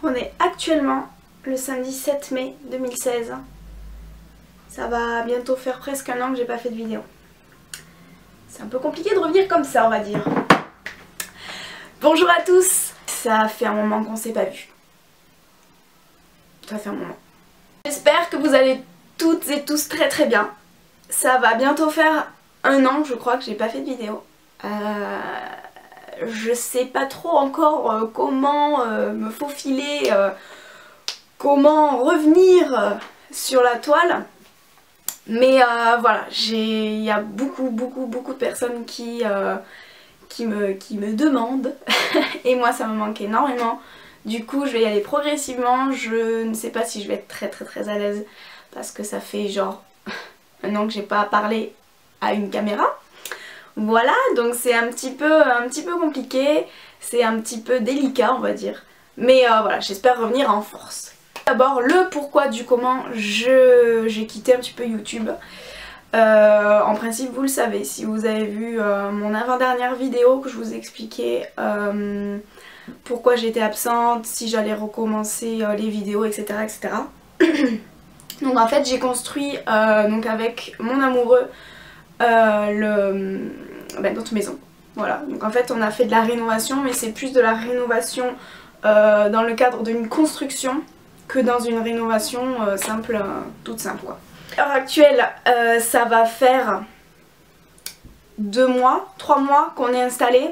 On est actuellement le samedi 7 mai 2016. Ça va bientôt faire presque un an que j'ai pas fait de vidéo. C'est un peu compliqué de revenir comme ça, on va dire. Bonjour à tous. Ça fait un moment qu'on s'est pas vu. Ça fait un moment. J'espère que vous allez toutes et tous très très bien. Ça va bientôt faire un an, je crois, que j'ai pas fait de vidéo. Je sais pas trop encore comment me faufiler, comment revenir sur la toile. Mais voilà, il y a beaucoup de personnes qui me demandent et moi ça me manque énormément. Du coup je vais y aller progressivement, je ne sais pas si je vais être très à l'aise parce que ça fait genre un an que j'ai pas parlé à une caméra. Voilà, donc c'est un petit peu compliqué, c'est un petit peu délicat on va dire. Mais voilà, j'espère revenir en force. D'abord le pourquoi du comment j'ai quitté un petit peu YouTube. En principe vous le savez, si vous avez vu mon avant-dernière vidéo que je vous expliquais pourquoi j'étais absente, si j'allais recommencer les vidéos, etc. Donc en fait j'ai construit donc avec mon amoureux notre maison. Voilà, donc en fait on a fait de la rénovation, mais c'est plus de la rénovation dans le cadre d'une construction que dans une rénovation simple, toute simple quoi. À l'heure actuelle ça va faire 2 mois, 3 mois qu'on est installé.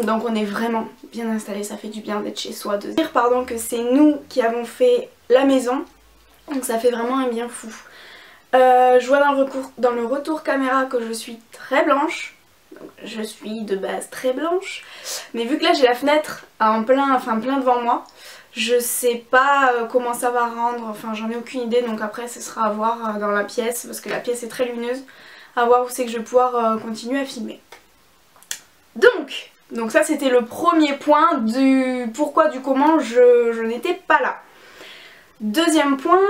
Donc on est vraiment bien installé, ça fait du bien d'être chez soi, de dire pardon que c'est nous qui avons fait la maison. Donc ça fait vraiment un bien fou. Je vois dans le retour caméra que je suis très blanche. Donc, je suis de base très blanche. Mais vu que là j'ai la fenêtre en plein devant moi, je sais pas comment ça va rendre, enfin j'en ai aucune idée. Donc après ce sera à voir dans la pièce parce que la pièce est très lumineuse. À voir où c'est que je vais pouvoir continuer à filmer. Donc ça c'était le premier point du pourquoi du comment je n'étais pas là. Deuxième point,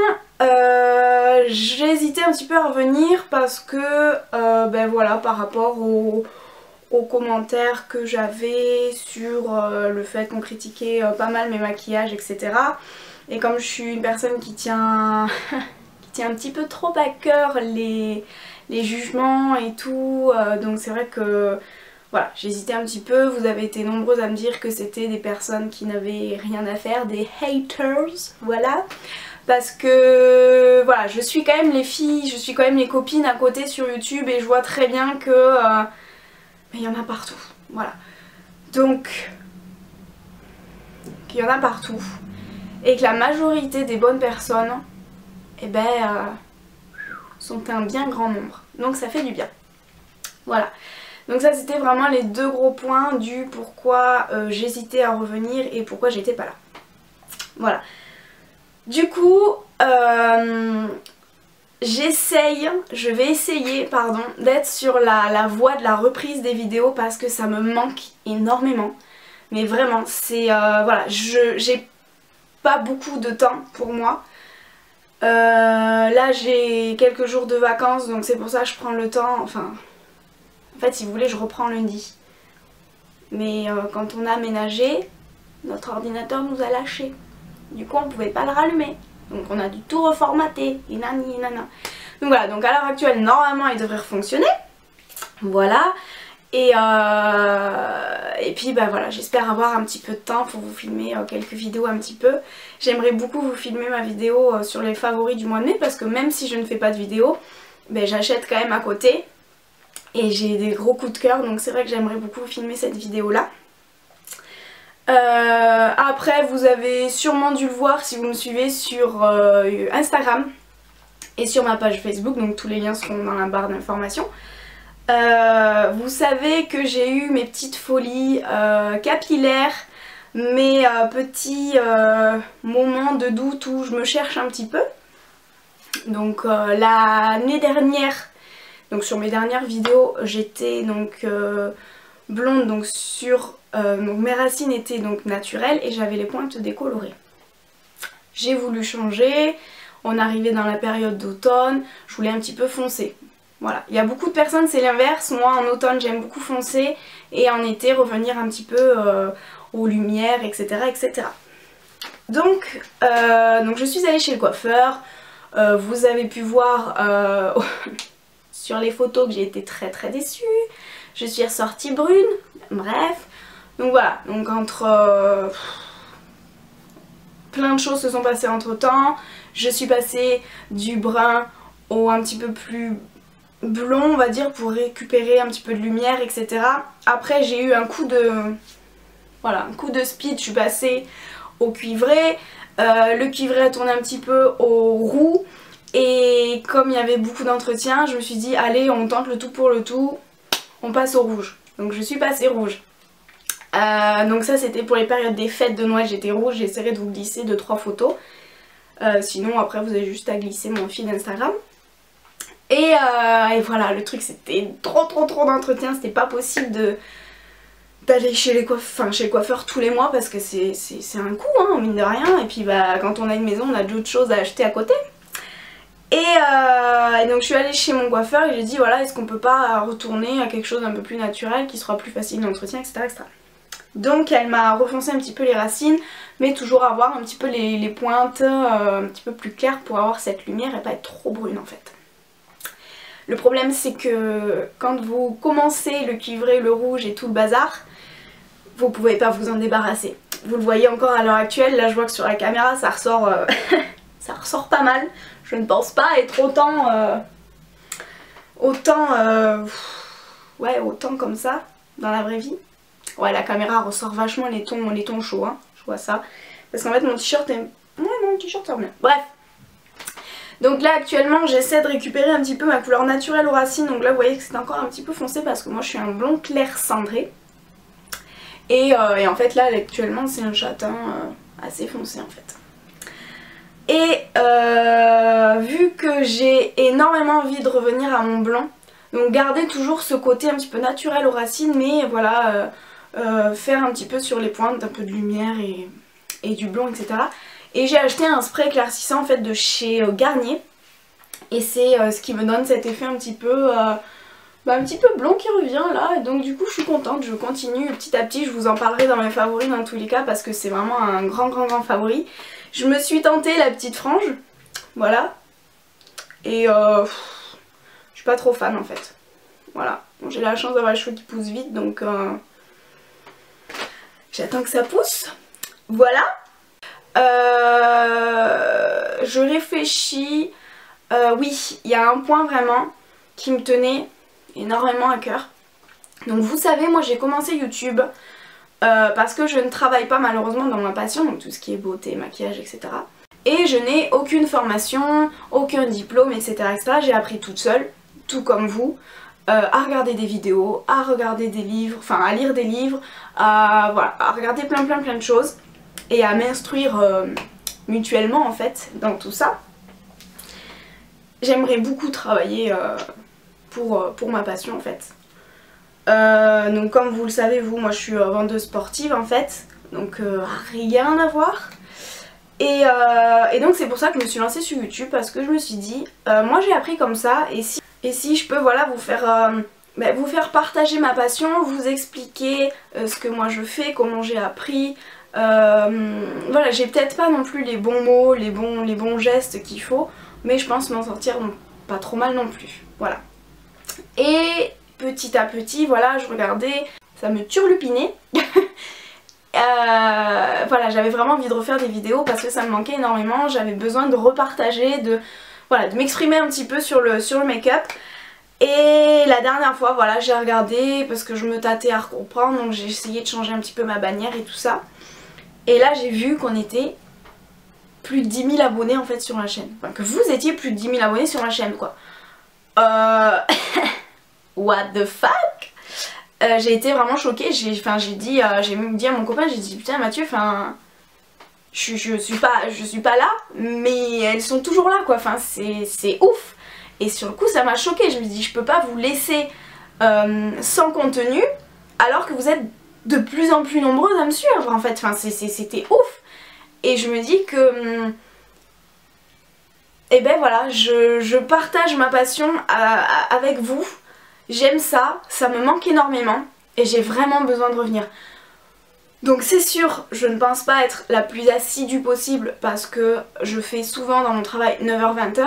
j'ai hésité un petit peu à revenir parce que ben voilà, par rapport aux commentaires que j'avais sur le fait qu'on critiquait pas mal mes maquillages, etc. Et comme je suis une personne qui tient un petit peu trop à cœur les jugements et tout, donc c'est vrai que voilà, j'hésitais un petit peu. Vous avez été nombreuses à me dire que c'était des personnes qui n'avaient rien à faire, des haters, voilà. Parce que voilà, je suis quand même les filles, je suis quand même les copines à côté sur YouTube et je vois très bien que il y en a partout, voilà. Donc, il y en a partout et que la majorité des bonnes personnes, eh ben, sont un bien grand nombre. Donc ça fait du bien, voilà. Donc ça c'était vraiment les 2 gros points du pourquoi j'hésitais à revenir et pourquoi j'étais pas là. Voilà. Du coup, je vais essayer d'être sur la voie de la reprise des vidéos parce que ça me manque énormément. Mais vraiment, c'est voilà, j'ai pas beaucoup de temps pour moi. Là j'ai quelques jours de vacances donc c'est pour ça que je prends le temps, enfin... En fait si vous voulez je reprends lundi. Mais quand on a aménagé, notre ordinateur nous a lâché. Du coup on pouvait pas le rallumer. Donc on a dû tout reformater. Et nani nana. Donc voilà, donc à l'heure actuelle normalement il devrait fonctionner. Voilà. Et puis bah voilà, j'espère avoir un petit peu de temps pour vous filmer quelques vidéos un petit peu. J'aimerais beaucoup vous filmer ma vidéo sur les favoris du mois de mai parce que même si je ne fais pas de vidéo, ben, j'achète quand même à côté. Et j'ai des gros coups de cœur donc c'est vrai que j'aimerais beaucoup filmer cette vidéo là. Après vous avez sûrement dû le voir si vous me suivez sur Instagram et sur ma page Facebook, donc tous les liens seront dans la barre d'informations. Vous savez que j'ai eu mes petites folies capillaires, mes petits moments de doute où je me cherche un petit peu. Donc l'année dernière, donc sur mes dernières vidéos, j'étais donc blonde, donc donc mes racines étaient donc naturelles et j'avais les pointes décolorées. J'ai voulu changer, on arrivait dans la période d'automne, je voulais un petit peu foncer. Voilà, il y a beaucoup de personnes c'est l'inverse, moi en automne j'aime beaucoup foncer et en été revenir un petit peu aux lumières, etc. Donc je suis allée chez le coiffeur. Vous avez pu voir sur les photos que j'ai été très déçue. Je suis ressortie brune, bref. Donc voilà, donc entre plein de choses se sont passées entre temps. Je suis passée du brun au un petit peu plus blond, on va dire, pour récupérer un petit peu de lumière, etc. Après j'ai eu un coup de... Voilà, un coup de speed, je suis passée au cuivré. Le cuivré a tourné un petit peu au roux. Et comme il y avait beaucoup d'entretien, je me suis dit allez, on tente le tout pour le tout, on passe au rouge. Donc je suis passée rouge. Donc ça c'était pour les périodes des fêtes de Noël, j'étais rouge, j'essaierai de vous glisser 2-3 photos. Sinon après vous avez juste à glisser mon fil d'Instagram. Et voilà, le truc c'était trop d'entretien, c'était pas possible d'aller chez le coiffeur tous les mois parce que c'est un coût, hein, mine de rien. Et puis bah quand on a une maison on a d'autres choses à acheter à côté. Et donc je suis allée chez mon coiffeur et j'ai dit voilà, est-ce qu'on peut pas retourner à quelque chose d'un peu plus naturel qui sera plus facile d'entretien, etc. Donc elle m'a refoncé un petit peu les racines, mais toujours avoir un petit peu les pointes un petit peu plus claires pour avoir cette lumière et pas être trop brune en fait. Le problème c'est que quand vous commencez le cuivré, le rouge et tout le bazar, vous pouvez pas vous en débarrasser. Vous le voyez encore à l'heure actuelle, là je vois que sur la caméra ça ressort, ça ressort pas mal. Je ne pense pas être autant comme ça dans la vraie vie. Ouais, la caméra ressort vachement les tons chauds, hein. Je vois ça. Parce qu'en fait mon t-shirt est... Ouais, mon t-shirt sort bien. Bref. Donc là actuellement j'essaie de récupérer un petit peu ma couleur naturelle aux racines. Donc là vous voyez que c'est encore un petit peu foncé parce que moi je suis un blond clair cendré. Et en fait là actuellement c'est un châtain assez foncé en fait. Et vu que j'ai énormément envie de revenir à mon blond, donc garder toujours ce côté un petit peu naturel aux racines, mais voilà, faire un petit peu sur les pointes, un peu de lumière et du blond, etc. Et j'ai acheté un spray éclaircissant en fait de chez Garnier. Et c'est ce qui me donne cet effet un petit peu blond qui revient là. Et donc du coup je suis contente, je continue petit à petit, je vous en parlerai dans mes favoris dans tous les cas parce que c'est vraiment un grand favori. Je me suis tentée la petite frange, voilà, et je suis pas trop fan en fait, voilà. Bon, j'ai la chance d'avoir les cheveux qui poussent vite donc j'attends que ça pousse, voilà. Je réfléchis, oui, il y a un point vraiment qui me tenait énormément à cœur. Donc vous savez, moi j'ai commencé YouTube parce que je ne travaille pas malheureusement dans ma passion, donc tout ce qui est beauté, maquillage, etc. Et je n'ai aucune formation, aucun diplôme, etc. J'ai appris toute seule, tout comme vous, à regarder des vidéos, à regarder des livres, enfin à lire des livres, voilà, à regarder plein de choses et à m'instruire mutuellement en fait dans tout ça. J'aimerais beaucoup travailler pour ma passion en fait. Donc comme vous le savez, moi je suis vendeuse sportive en fait, donc rien à voir. Et donc c'est pour ça que je me suis lancée sur YouTube parce que je me suis dit, moi j'ai appris comme ça et si je peux voilà vous faire partager ma passion, vous expliquer ce que moi je fais, comment j'ai appris. Voilà, j'ai peut-être pas non plus les bons mots, les bons gestes qu'il faut, mais je pense m'en sortir pas trop mal non plus, voilà. Et petit à petit, voilà, je regardais, ça me turlupinait. Voilà, j'avais vraiment envie de refaire des vidéos parce que ça me manquait énormément, j'avais besoin de repartager, de m'exprimer un petit peu sur le make-up. Et la dernière fois, voilà, j'ai regardé parce que je me tâtais à comprendre, donc j'ai essayé de changer un petit peu ma bannière et tout ça. Et là j'ai vu qu'on était plus de 10 000 abonnés en fait sur la chaîne. Enfin, que vous étiez plus de 10 000 abonnés sur la chaîne quoi. What the fuck? J'ai été vraiment choquée, j'ai dit à mon copain, j'ai dit putain Mathieu, enfin je suis pas là, mais elles sont toujours là quoi, enfin c'est ouf. Et sur le coup ça m'a choquée, je me dis je peux pas vous laisser sans contenu alors que vous êtes de plus en plus nombreuses à me suivre en fait, enfin c'était ouf. Et je me dis que et ben voilà, je partage ma passion avec vous. J'aime ça, ça me manque énormément et j'ai vraiment besoin de revenir. Donc c'est sûr, je ne pense pas être la plus assidue possible parce que je fais souvent dans mon travail 9h-20h.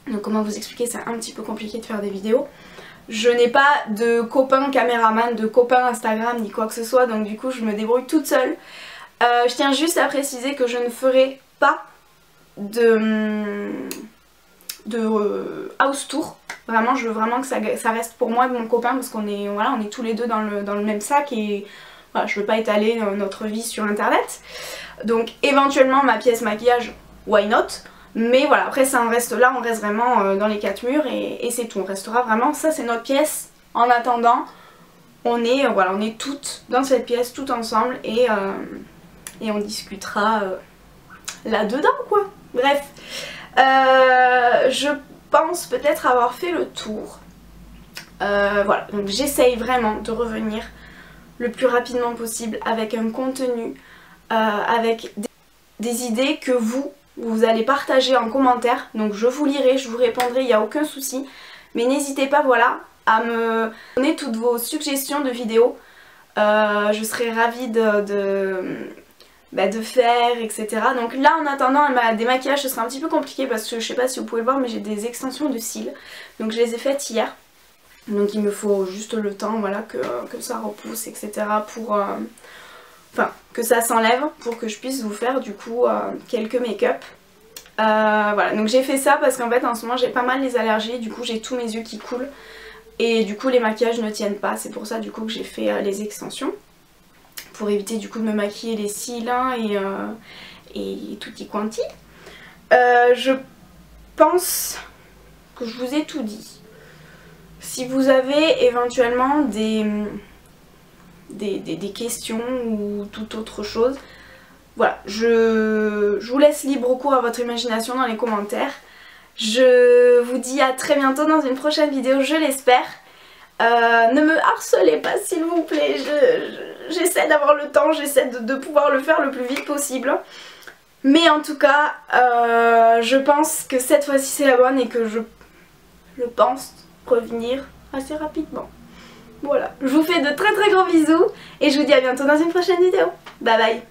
Donc comment vous expliquer, c'est un petit peu compliqué de faire des vidéos. Je n'ai pas de copains caméraman, de copains Instagram ni quoi que ce soit, donc du coup je me débrouille toute seule. Je tiens juste à préciser que je ne ferai pas de house tour. Vraiment, je veux vraiment que ça reste pour moi et mon copain parce qu'on est, voilà, on est tous les deux dans le même sac et voilà, je veux pas étaler notre vie sur internet. Donc éventuellement ma pièce maquillage, why not? Mais voilà, après ça en reste là, on reste vraiment dans les 4 murs et c'est tout. On restera vraiment, ça c'est notre pièce. En attendant, on est, voilà, on est toutes dans cette pièce, toutes ensemble et on discutera là-dedans quoi. Bref, je pense peut-être avoir fait le tour. Voilà, donc j'essaye vraiment de revenir le plus rapidement possible avec un contenu, avec des idées que vous allez partager en commentaire. Donc je vous lirai, je vous répondrai, il n'y a aucun souci. Mais n'hésitez pas, voilà, à me donner toutes vos suggestions de vidéos. Je serai ravie de faire, etc. Donc là en attendant des maquillages, ce sera un petit peu compliqué parce que je sais pas si vous pouvez le voir mais j'ai des extensions de cils. Donc je les ai faites hier. Donc il me faut juste le temps, voilà, que ça repousse, etc. pour... enfin, que ça s'enlève pour que je puisse vous faire du coup quelques make-up. Voilà, donc j'ai fait ça parce qu'en fait en ce moment j'ai pas mal les allergies, du coup j'ai tous mes yeux qui coulent. Et du coup les maquillages ne tiennent pas, c'est pour ça du coup que j'ai fait les extensions. Pour éviter du coup de me maquiller les cils hein, et tutti quanti. Je pense que je vous ai tout dit. Si vous avez éventuellement des questions ou toute autre chose, voilà, je vous laisse libre cours à votre imagination dans les commentaires. Je vous dis à très bientôt dans une prochaine vidéo, je l'espère. Ne me harcelez pas s'il vous plaît, j'essaie d'avoir le temps, j'essaie de pouvoir le faire le plus vite possible. Mais en tout cas, je pense que cette fois-ci c'est la bonne et que je pense revenir assez rapidement. Voilà, je vous fais de très très gros bisous et je vous dis à bientôt dans une prochaine vidéo. Bye bye.